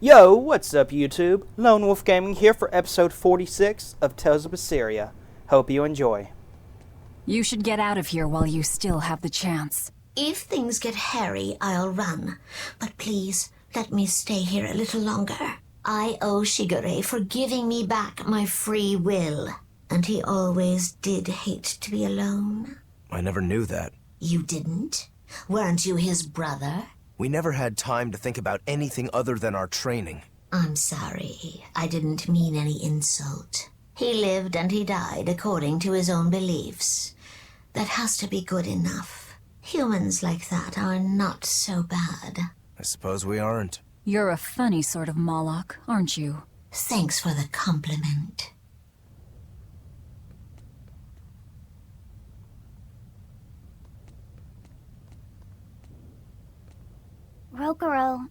Yo, what's up YouTube? Lone Wolf Gaming here for episode 46 of Tales of Berseria. Hope you enjoy. You should get out of here while you still have the chance. If things get hairy, I'll run. But please, let me stay here a little longer. I owe Shigure for giving me back my free will. And he always did hate to be alone. I never knew that. You didn't? Weren't you his brother? We never had time to think about anything other than our training. I'm sorry. I didn't mean any insult. He lived and he died according to his own beliefs. That has to be good enough. Humans like that are not so bad. I suppose we aren't. You're a funny sort of Moloch, aren't you? Thanks for the compliment. Rokuro,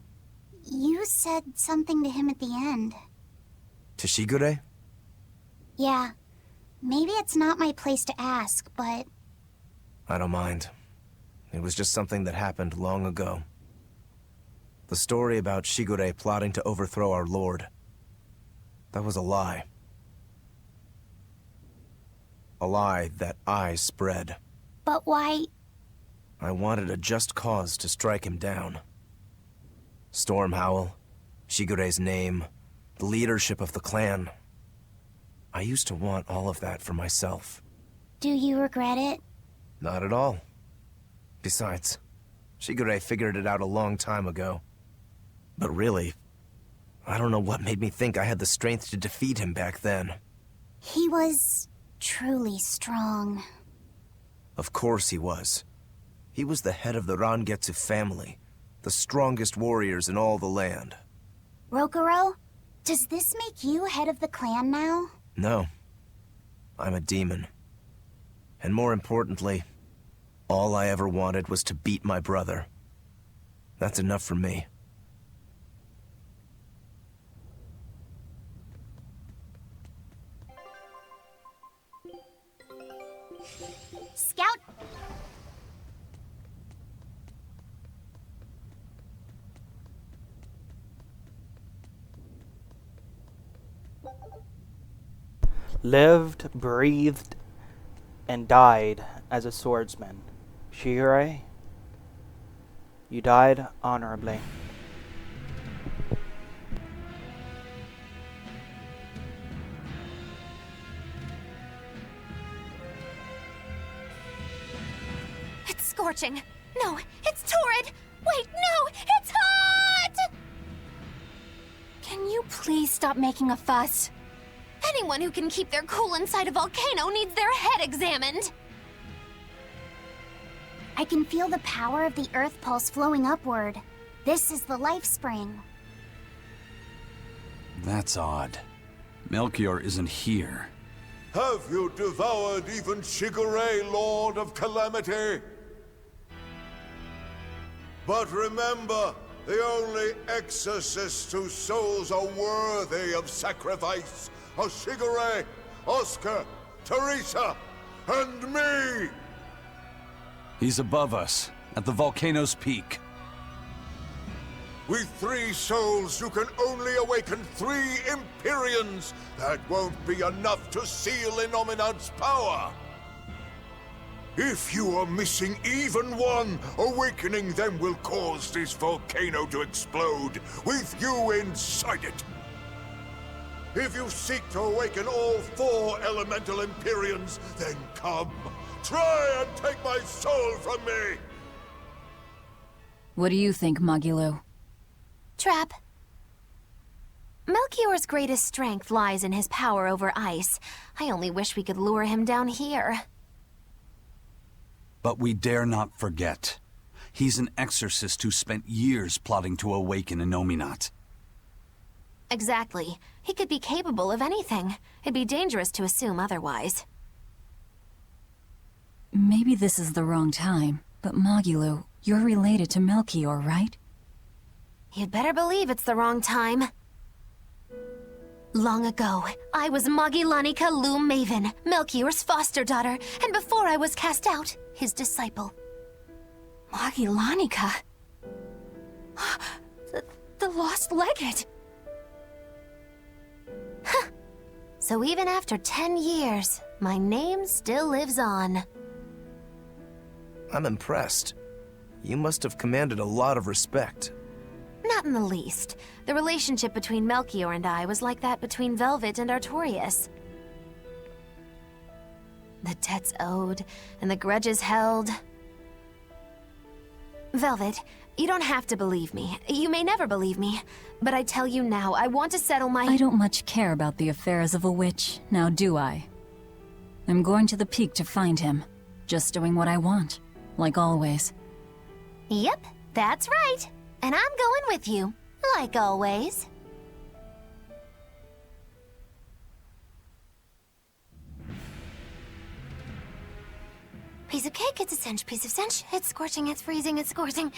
you said something to him at the end. To Shigure? Yeah. Maybe it's not my place to ask, but... I don't mind. It was just something that happened long ago. The story about Shigure plotting to overthrow our lord. That was a lie. A lie that I spread. But why... I wanted a just cause to strike him down. Storm Howl, Shigure's name, the leadership of the clan. I used to want all of that for myself. Do you regret it? Not at all. Besides, Shigure figured it out a long time ago. But really, I don't know what made me think I had the strength to defeat him back then. He was truly strong. Of course he was. He was the head of the Rangetsu family, the strongest warriors in all the land. Rokuro, does this make you head of the clan now? No. I'm a demon. And more importantly, all I ever wanted was to beat my brother. That's enough for me. Scout... Lived, breathed, and died as a swordsman. Shigure, you died honorably. It's scorching. No, it's torrid. Wait, no, it's hot! Can you please stop making a fuss? Anyone who can keep their cool inside a volcano needs their head examined. I can feel the power of the earth pulse flowing upward. This is the life spring. That's odd. Melchior isn't here. Have you devoured even Shigure, Lord of Calamity? But remember, the only exorcists whose souls are worthy of sacrifice are Shigure, Oscar, Teresa, and me! He's above us, at the volcano's peak. With 3 souls, you can only awaken 3 Empyreans. That won't be enough to seal Innominat's power. If you are missing even one, awakening them will cause this volcano to explode, with you inside it. If you seek to awaken all 4 elemental Empyreans, then come. Try and take my soul from me! What do you think, Magilo? Trap. Melchior's greatest strength lies in his power over ice. I only wish we could lure him down here. But we dare not forget. He's an exorcist who spent years plotting to awaken Innominat. Exactly. He could be capable of anything. It'd be dangerous to assume otherwise. Maybe this is the wrong time, but Magilo, you're related to Melchior, right? You'd better believe it's the wrong time. Long ago, I was Magilanica Loom Maven, Melchior's foster daughter, and before I was cast out, his disciple. Magilanica? The lost legate? So even after 10 years, my name still lives on. I'm impressed. You must have commanded a lot of respect. Not in the least. The relationship between Melchior and I was like that between Velvet and Artorias. The debts owed, and the grudges held. Velvet, you don't have to believe me. You may never believe me. But I tell you now, I want to settle my— I don't much care about the affairs of a witch, now do I? I'm going to the peak to find him. Just doing what I want, like always. Yep, that's right. And I'm going with you, like always. Piece of cake, it's a cinch. Piece of cinch, it's scorching, it's freezing, it's scorching.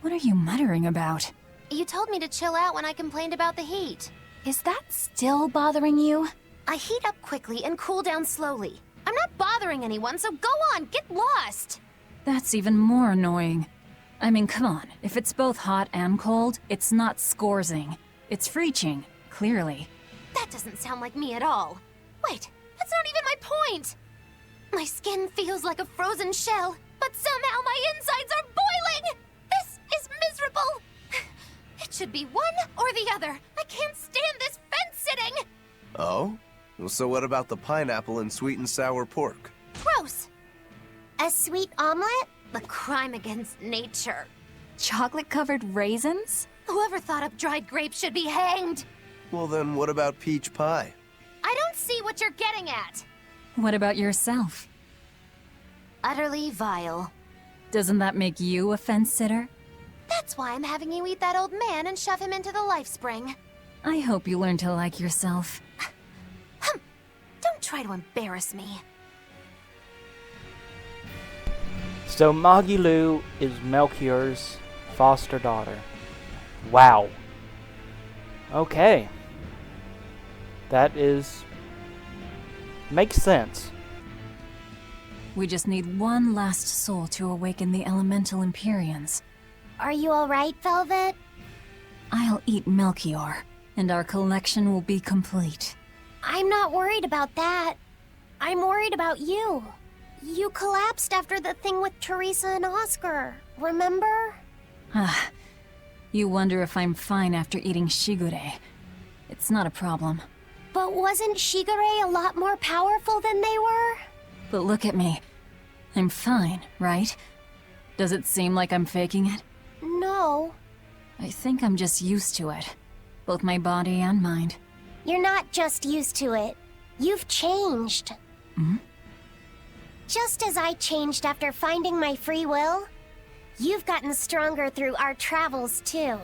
What are you muttering about? You told me to chill out when I complained about the heat. Is that still bothering you? I heat up quickly and cool down slowly. I'm not bothering anyone, so go on, get lost! That's even more annoying. I mean, come on. If it's both hot and cold, it's not scorzing. It's freeching, clearly. That doesn't sound like me at all. Wait, that's not even my point! My skin feels like a frozen shell, but somehow my insides are boiling! This is miserable! It should be one or the other. I can't stand this fence-sitting! Oh? So what about the pineapple and sweet and sour pork? Gross! A sweet omelet? A crime against nature. Chocolate-covered raisins? Whoever thought up dried grapes should be hanged! Well then, what about peach pie? I don't see what you're getting at! What about yourself? Utterly vile. Doesn't that make you a fence-sitter? That's why I'm having you eat that old man and shove him into the life spring. I hope you learn to like yourself. Don't try to embarrass me. So Magilu is Melchior's foster daughter. Wow. Okay. That is... makes sense. We just need one last soul to awaken the elemental Empyreans. Are you alright, Velvet? I'll eat Melchior, and our collection will be complete. I'm not worried about that. I'm worried about you. You collapsed after the thing with Teresa and Oscar, remember? Ah, you wonder if I'm fine after eating Shigure. It's not a problem. But wasn't Shigure a lot more powerful than they were? But look at me. I'm fine, right? Does it seem like I'm faking it? No. I think I'm just used to it. Both my body and mind. You're not just used to it. You've changed. Hmm? Just as I changed after finding my free will, you've gotten stronger through our travels too.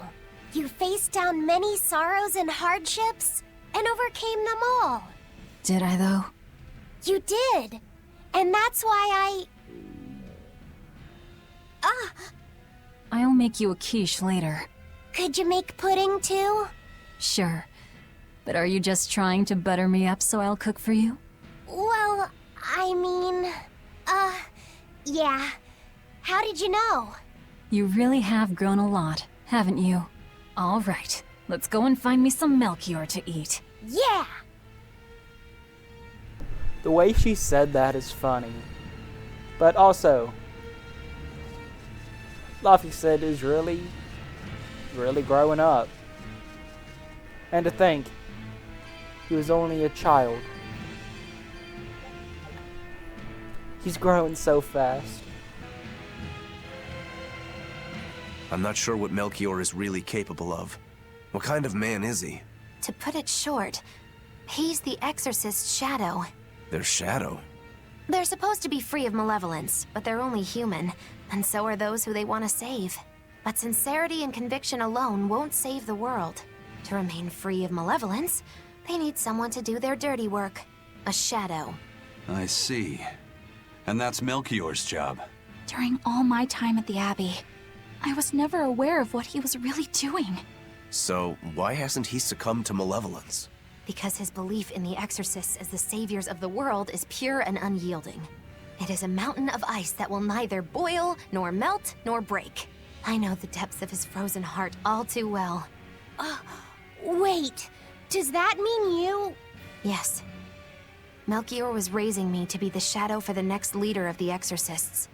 You faced down many sorrows and hardships, and overcame them all. Did I, though? You did. And that's why I'll make you a quiche later. Could you make pudding too? Sure. But are you just trying to butter me up so I'll cook for you? Well, I mean... yeah. How did you know? You really have grown a lot, haven't you? All right, let's go and find me some Melchior to eat. Yeah! The way she said that is funny. But also, Luffy said is really growing up. And to think, he was only a child. He's growing so fast. I'm not sure what Melchior is really capable of. What kind of man is he? To put it short, he's the Exorcist's shadow. Their shadow? They're supposed to be free of malevolence, but they're only human, and so are those who they want to save. But sincerity and conviction alone won't save the world. To remain free of malevolence, they need someone to do their dirty work. A shadow. I see. And that's Melchior's job. During all my time at the Abbey, I was never aware of what he was really doing. So, why hasn't he succumbed to malevolence? Because his belief in the Exorcists as the saviors of the world is pure and unyielding. It is a mountain of ice that will neither boil, nor melt, nor break. I know the depths of his frozen heart all too well. Wait, does that mean you... Yes. Melchior was raising me to be the shadow for the next leader of the Exorcists.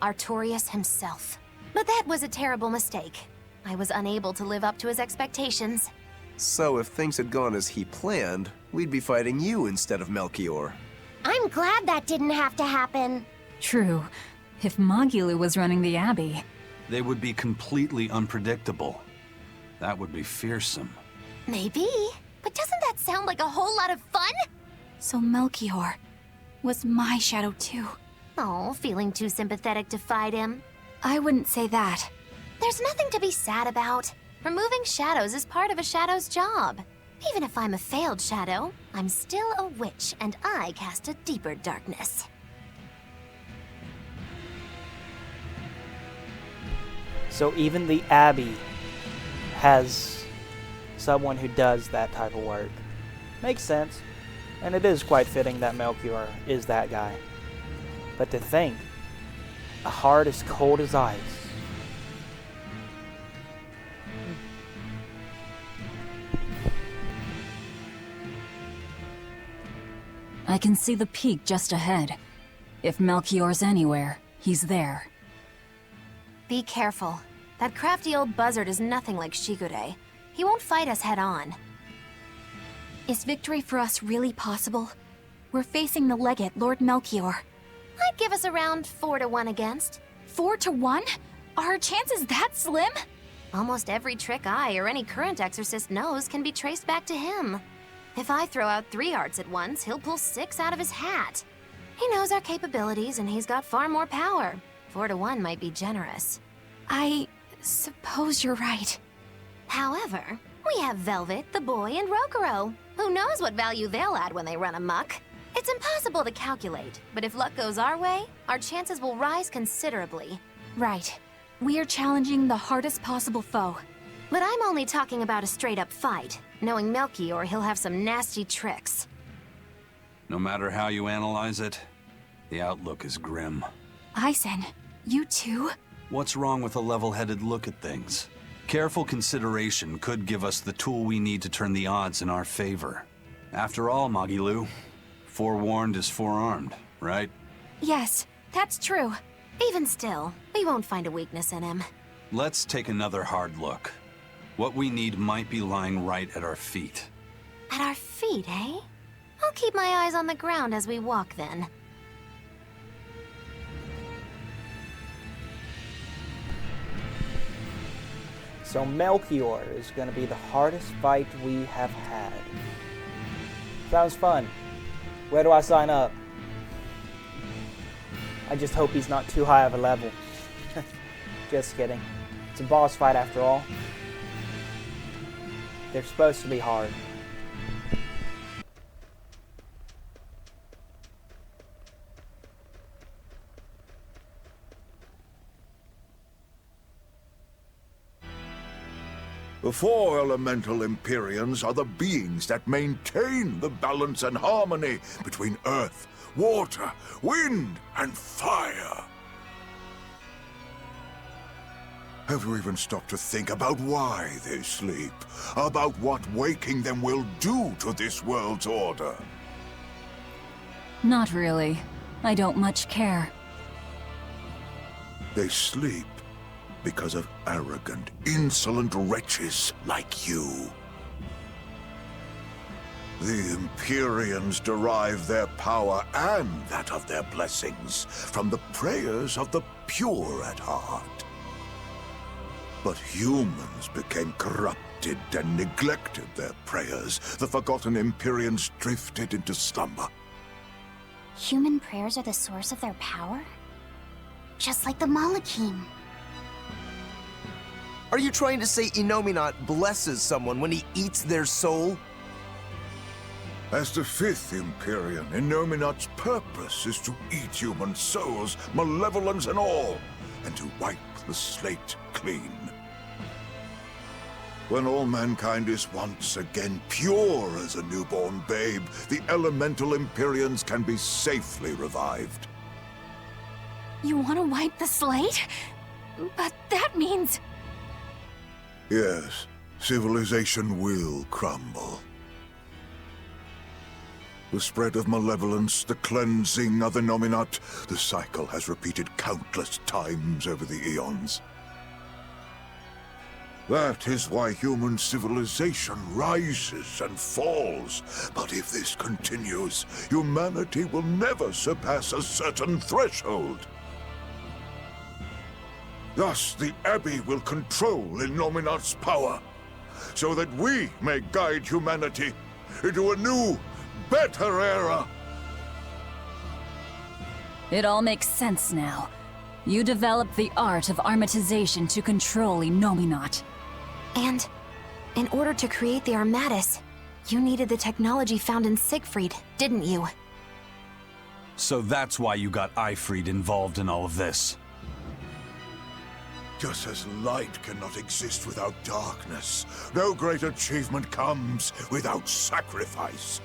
Artorius himself. But that was a terrible mistake. I was unable to live up to his expectations. So if things had gone as he planned, we'd be fighting you instead of Melchior. I'm glad that didn't have to happen. True. If Magulu was running the Abbey... They would be completely unpredictable. That would be fearsome. Maybe. But doesn't that sound like a whole lot of fun? So Melchior was my shadow too. Oh, feeling too sympathetic to fight him? I wouldn't say that. There's nothing to be sad about. Removing shadows is part of a shadow's job. Even if I'm a failed shadow, I'm still a witch, and I cast a deeper darkness. So even the Abbey has someone who does that type of work. Makes sense. And it is quite fitting that Melchior is that guy. But to think, a heart as cold as ice. I can see the peak just ahead. If Melchior's anywhere, he's there. Be careful. That crafty old buzzard is nothing like Shigure. He won't fight us head-on. Is victory for us really possible? We're facing the legate, Lord Melchior. I'd give us around 4 to 1 against. 4 to 1? Are our chances that slim? Almost every trick I or any current exorcist knows can be traced back to him. If I throw out 3 arts at once, he'll pull 6 out of his hat. He knows our capabilities and he's got far more power. 4 to 1 might be generous. I suppose you're right. However, we have Velvet, the boy, and Rokuro. Who knows what value they'll add when they run amok? It's impossible to calculate, but if luck goes our way, our chances will rise considerably. Right. We are challenging the hardest possible foe. But I'm only talking about a straight-up fight. Knowing Melchior, he'll have some nasty tricks. No matter how you analyze it, the outlook is grim. Eisen, you too? What's wrong with a level-headed look at things? Careful consideration could give us the tool we need to turn the odds in our favor. After all, Magilu, forewarned is forearmed, right? Yes, that's true. Even still, we won't find a weakness in him. Let's take another hard look. What we need might be lying right at our feet. At our feet, eh? I'll keep my eyes on the ground as we walk then. So Melchior is going to be the hardest fight we have had. Sounds fun. Where do I sign up? I just hope he's not too high of a level. Just kidding. It's a boss fight after all. They're supposed to be hard. The 4 elemental Empyreans are the beings that maintain the balance and harmony between earth, water, wind, and fire. Have you even stopped to think about why they sleep? About what waking them will do to this world's order? Not really. I don't much care. They sleep because of arrogant, insolent wretches like you. The Empyreans derive their power and that of their blessings from the prayers of the pure at heart. But humans became corrupted and neglected their prayers. The forgotten Empyreans drifted into slumber. Human prayers are the source of their power? Just like the Malachim. Are you trying to say Innominat blesses someone when he eats their soul? As the 5th Empyrean, Innominat's purpose is to eat human souls, malevolence and all, and to wipe the slate clean. When all mankind is once again pure as a newborn babe, the elemental Empyreans can be safely revived. You want to wipe the slate? But that means... Yes, civilization will crumble. The spread of malevolence, the cleansing of the Nominat, the cycle has repeated countless times over the eons. That is why human civilization rises and falls. But if this continues, humanity will never surpass a certain threshold. Thus, the Abbey will control Illuminat's power, so that we may guide humanity into a new, better era. It all makes sense now. You developed the art of armatization to control Illuminat. And in order to create the Armatus, you needed the technology found in Siegfried, didn't you? So that's why you got Ifried involved in all of this. Just as light cannot exist without darkness, no great achievement comes without sacrifice.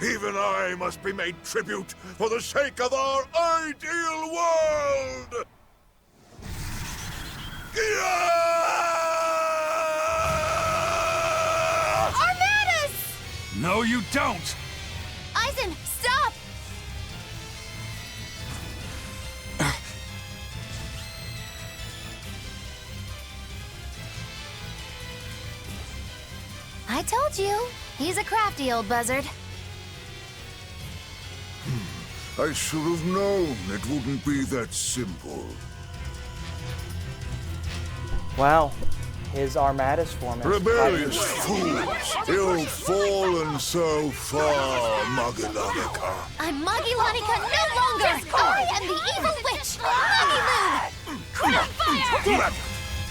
Even I must be made tribute for the sake of our ideal world! Armatus! No, you don't! Eisen, stop! I told you, he's a crafty old buzzard. I should have known it wouldn't be that simple. Wow, his Armatus form is Rebellious fools, ill-fallen so far, Magilonica. I'm Magilonica no longer! I am the evil witch, Magilu! Crownfire!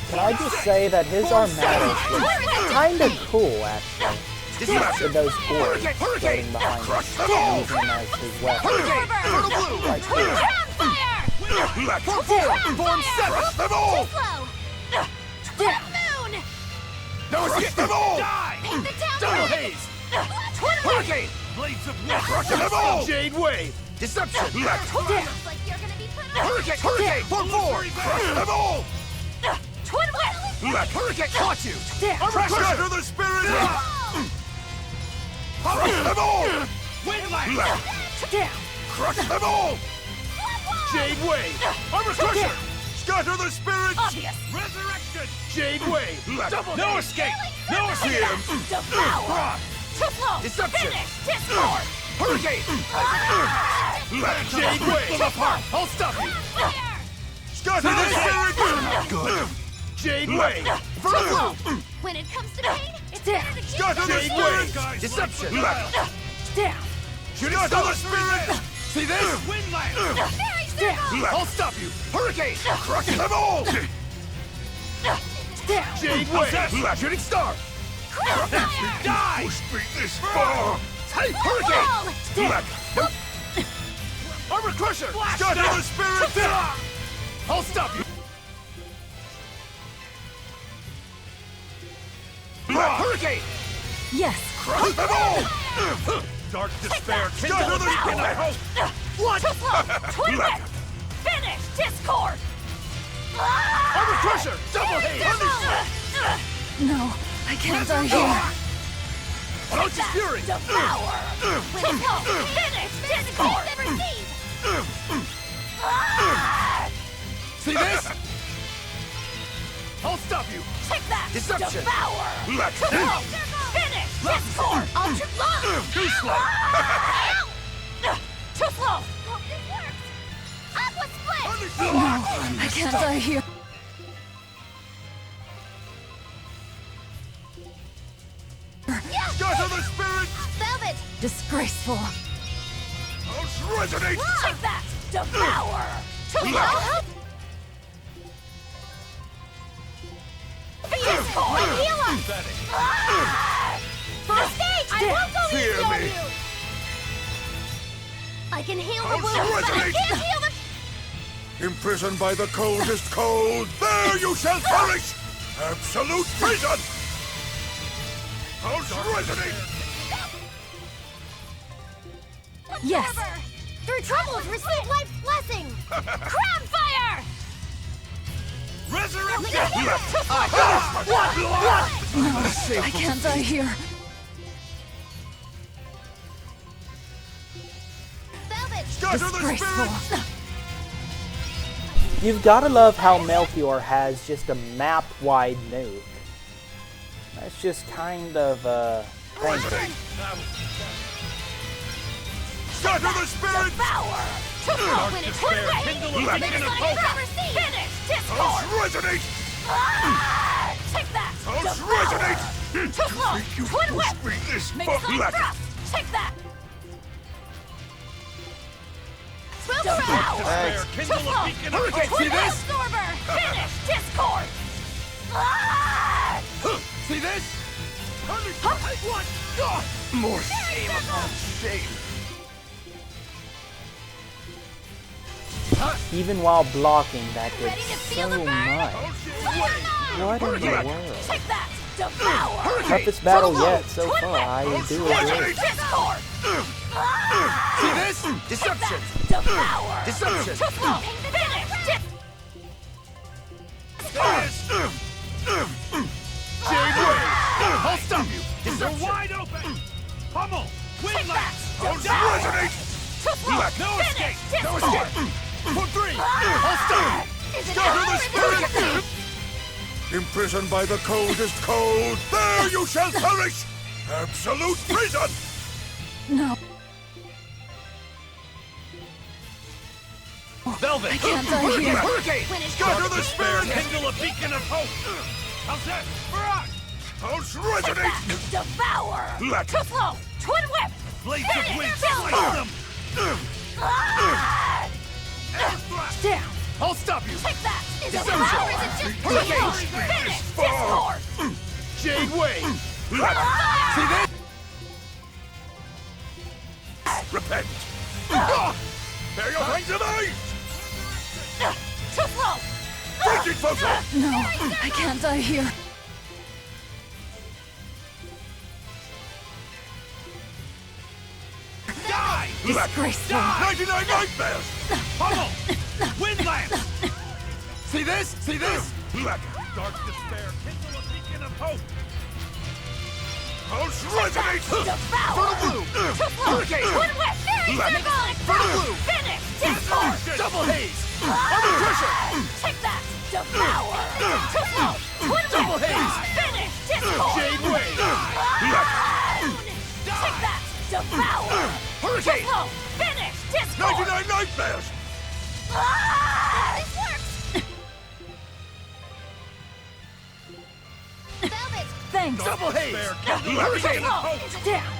Can I just say that his Armatus is kind of cool, actually. With those orbs floating behind him, using them as his weapon. Right here. Form 7! Them all! Twin Moon! No, escape them all! Paint the town Double red! haze! Twin Hurricane! Blades of Crush them all! Jade Wave! Deception! Looks like you're gonna be put on. Hurricane! Hurricane! Form 4! Crush them all! Twin Whip! Hurricane! Caught you! Damn! Shatter the spirit! Crush them all! Damn! Crush them all! Jade Wave! Armor Crusher! Scatter the spirits! Obvious! Resurrection! Jade Wave! Double No escape! No escape! Devour! Too slow! Deception! Finish! Discord! Hurricane! Jade Wave! Apart! I'll stop you! Fire! Scatter the spirits! Good! Jade Wave! Further! When it comes to pain, it's better to keep Scatter the Jade spirits! Wave! Deception! down! Shooting star the spirits! See this? Very circle! I'll stop you! Hurricane! Crush them all! Down! Jade Wave! Shooting star! Crossfire! Die! Pushed me this far! Wall! Nope. Armor Crusher! Scatter the spirits! I'll stop you! Hurricane! Yes, Crush them all! Dark Despair! Scatter the spirits! What? Too slow! Twin Whip! Finish! Discord! Armor Crusher! Double haze! no, I can't die here. Conscious Fury! Devour! Too slow! Finish! Discord! Never seen! See this? I'll stop you! Take that! Deception! Devour! Let's Too slow! Finish! Discord! Ultra long! Too slow! Too slow! Hope this works! Aqua Split! I can't die here. Scatter the spirits! Velvet! Disgraceful. Pulse resonate! Take that! Devour! Too slow! Discord! Heal us! First aid! I won't go Fear easy on me. you! I can heal the Pulse wounds, but I resonate. can't heal the... Imprisoned by the coldest cold, there you shall perish! Absolute prison! Pulse resonate! Yes. Observer! Through troubles, receive life's blessing! Crown fire! Resurrection! I can't die here. Disgraceful. You've gotta love how Melchior has just a map-wide nuke. That's just kind of, thing. Shatter the spirit! When it's one way, Kindle a beacon of hope! finish! Discord! Pulse resonate! Take that! Pulse resonate! Too slow! Think you Twin whip! pushed me this Make far? some thrust! Take that! Devour! Despair, kindle a beacon of hope! See this? Absorber! Finish! Discord! See this? What? God! More shame upon shame! Even while blocking, that did Ready to feel so the burn? much. What in the world? Take that! Devour! Toughest battle yet so far, I do agree. Discord! See this? Deception! Devour! Deception! Too slow! Finish! Jade Way! I'll stop you! You're wide open! Pummel! Windlass! Resonate! Too slow! No escape! No Discord! escape! For three! I'll stop you! Is it Scatter the over? spirit! Imprisoned by the coldest cold, there you shall perish! Absolute prison! No. Velvet! I can't die here. Hurricane! Finish Scatter the the spirit! Kindle a beacon of hope! How's that? Barrage! Pulse resonate! Devour! Black. Too slow! Twin whip! Blades of Finish! wind! Kill Slice them! Down! I'll stop you! Take that! Is it Deception. power? Is it just Hurricane. Finish! Far. Discord! Jade Way! See this? Repent! Bear your fangs of ice! Too slow! Breaking photo! No, I can't die here. Die! Disgraceful. 99 nightmares! Pummel! Windlance! See this? See this? Black! Dark despair! Kindle a beacon of hope! Pulse resonate! Devour! Blue! Hurricane! Twin whip! Symbolic! Blue! Finish! Discord! Double haze! Under pressure! Take that! Devour! Too slow! Twin whip! Double haze! Finish! Discord! Jade Way! Take that! Devour! Hurricane! Too slow! Finish! Discord! 99 nightmares! This works! Velvet! Thanks. Double haze! Too Hurricane! slow! Down!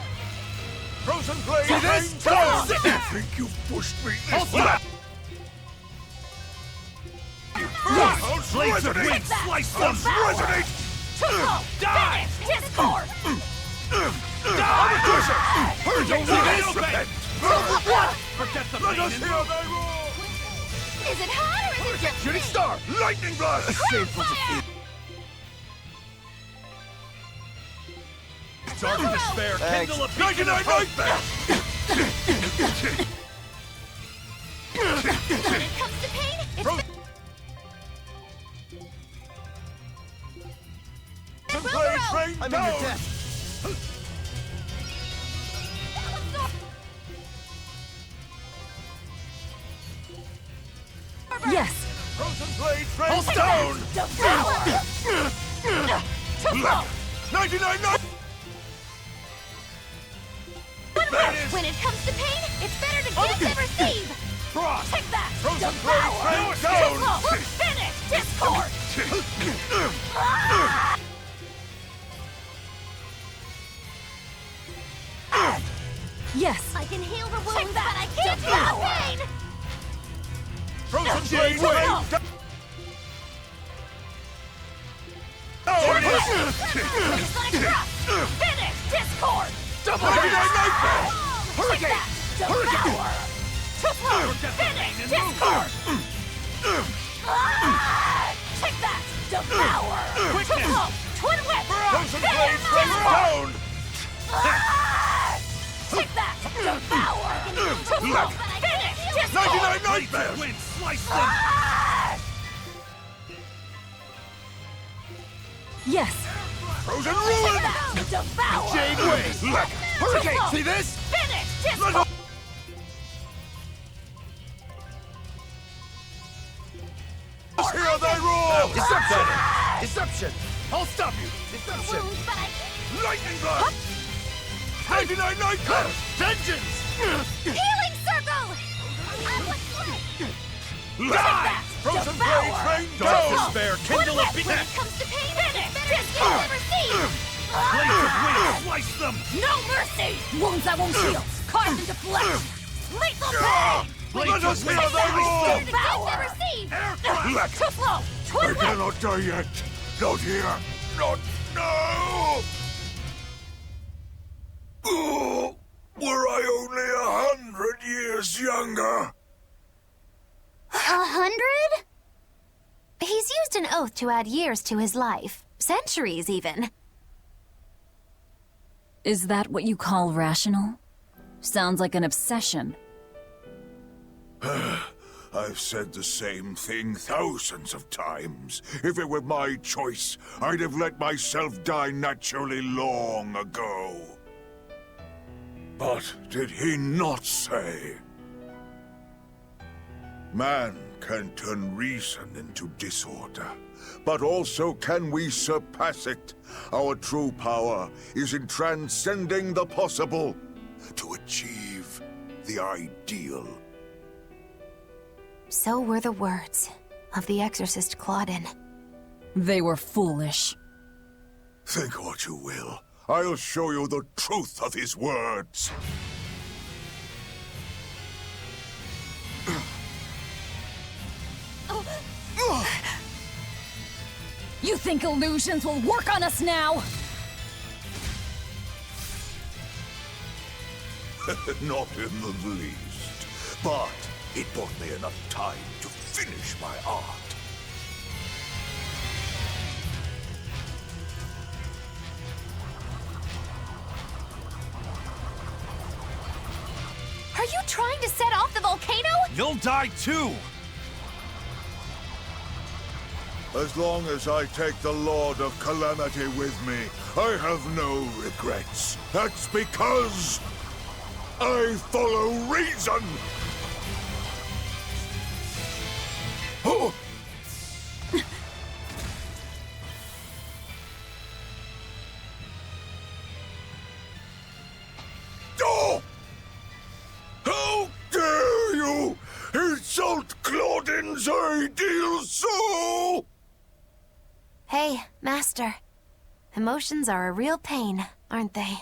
Frozen blade! See this? Down! Think you pushed me this far? Yes! Blades of wind! Slice them! Resonate! Too slow! Die! Finish! Discord! Under pressure! Hurricane! See this? Repent! Forget the pain! Let us hear thy roar! Is it hot or is it just Shooting star! Lightning blast! Shameful fire? Dark despair! Kindle a beacon of hope! When it comes to pain, it's I'm in your debt! Yes. Frozen blade train stone! Devour! Too slow! 99 night! When it comes to pain, it's better to give than receive! Frost! Take that! Frozen Devour! blade Too train slow! stone! Finish! Discord! Yes. I can heal the wounds, but I can't heal the pain! Frozen blade train stone! It's like thrust! Finish! Discord! Double 99 nightmares! Hurricane! Devour! Too slow! Finish! Discord! Take that! Devour! Too slow! Twin whip! Frozen blade Finish! train Discord! stone! Take that! Devour! Too slow! Finish! Discord! 99 nightmares! Wind slice them! Yes. Frozen ruin! Devour! Jade Way! Hurricane! See this? Finish! Discord! Deception! I'll stop you! Deception! Wounds, but I... Lightning Blast! 99 Night Curse! Vengeance! Healing circle! Upward flip! Die! Frozen Blade Train Dark down! despair, kindle a beat! When it comes to pain, it's better to never see! Blades of Wind slice them! No mercy! Wounds that won't heal, carved into flesh! Lethal pain! Let us hear the roar! Never see! Black! Too slow! I Twin whip! cannot die yet. Not here. Not now. Oh, were I only 100 years younger. 100? He's used an oath to add years to his life. Centuries, even. Is that what you call rational? Sounds like an obsession. I've said the same thing thousands of times. If it were my choice, I'd have let myself die naturally long ago. But did he not say? Man can turn reason into disorder, but also can we surpass it. Our true power is in transcending the possible to achieve the ideal. So were the words of the exorcist Claudin. They were foolish. Think what you will. I'll show you the truth of his words. You think illusions will work on us now? Not in the least. But it bought me enough time to finish my art. Are you trying to set off the volcano? You'll die too! As long as I take the Lord of Calamity with me, I have no regrets. That's because I follow reason! Oh! Oh! How dare you insult Claudin's ideal soul! Hey, Master. Emotions are a real pain, aren't they?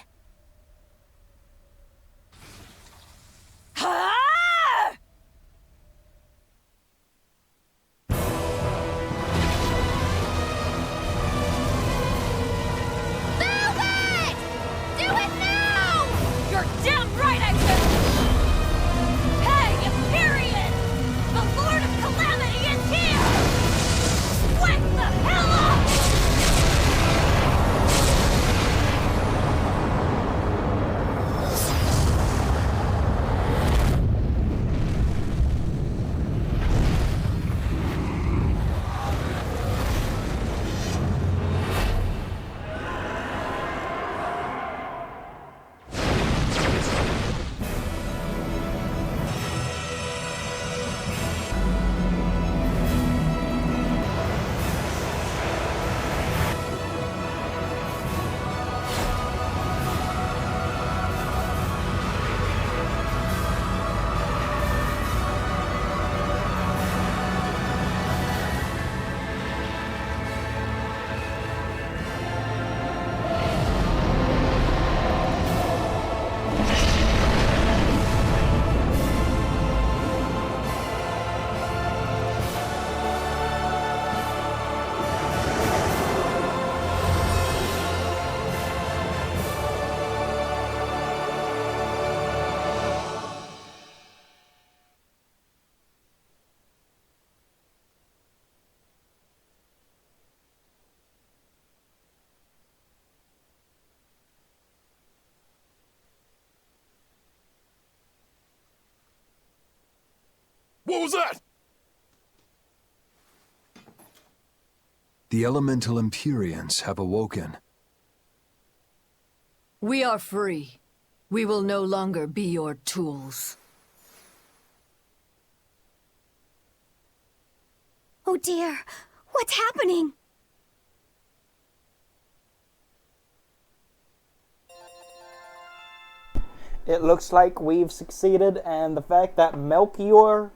What was that? The elemental Empyreans have awoken. We are free. We will no longer be your tools. Oh dear, what's happening? it looks like we've succeeded, and the fact that Melchior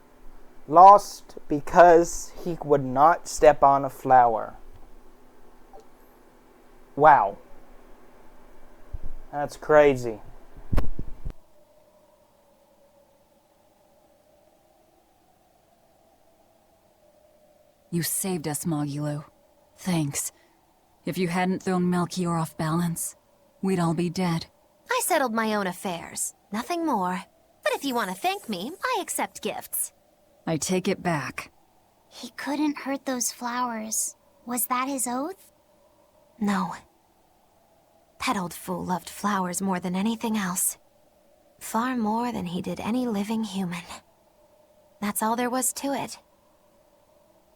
lost because he would not step on a flower. Wow. That's crazy. You saved us, Mogilu. Thanks. If you hadn't thrown Melchior off balance, we'd all be dead. I settled my own affairs. Nothing more. But if you want to thank me, I accept gifts. I take it back. He couldn't hurt those flowers. Was that his oath? No. That old fool loved flowers more than anything else. Far more than he did any living human. That's all there was to it.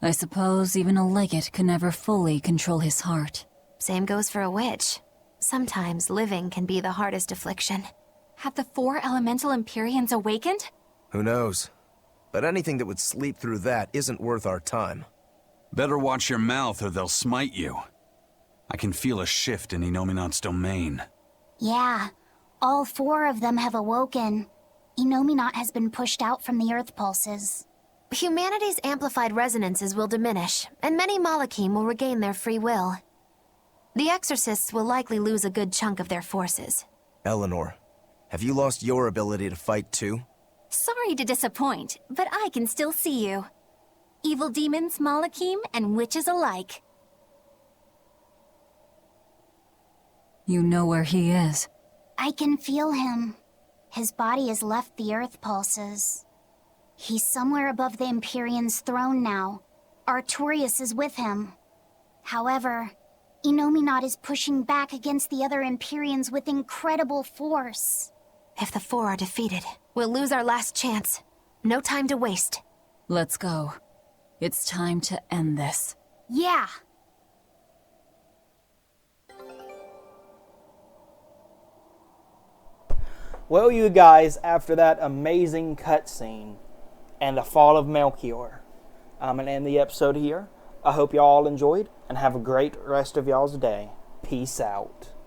I suppose even a legate could never fully control his heart. Same goes for a witch. Sometimes living can be the hardest affliction. Have the 4 elemental Empyreans awakened? Who knows? But anything that would sleep through that isn't worth our time. Better watch your mouth or they'll smite you. I can feel a shift in Inominat's domain. Yeah, all 4 of them have awoken. Inominat has been pushed out from the Earth pulses. Humanity's amplified resonances will diminish, and many Malachim will regain their free will. The Exorcists will likely lose a good chunk of their forces. Eleanor, have you lost your ability to fight too? Sorry to disappoint, but I can still see you. Evil demons, Malachim, and witches alike. You know where he is. I can feel him. His body has left the Earth pulses. He's somewhere above the Empyrean's throne now. Artorias is with him. However, Inominat is pushing back against the other Empyreans with incredible force. If the 4 are defeated, we'll lose our last chance. No time to waste. Let's go. It's time to end this. Yeah. Well, you guys, after that amazing cutscene and the fall of Melchior, I'm going to end the episode here. I hope y'all enjoyed, and have a great rest of y'all's day. Peace out.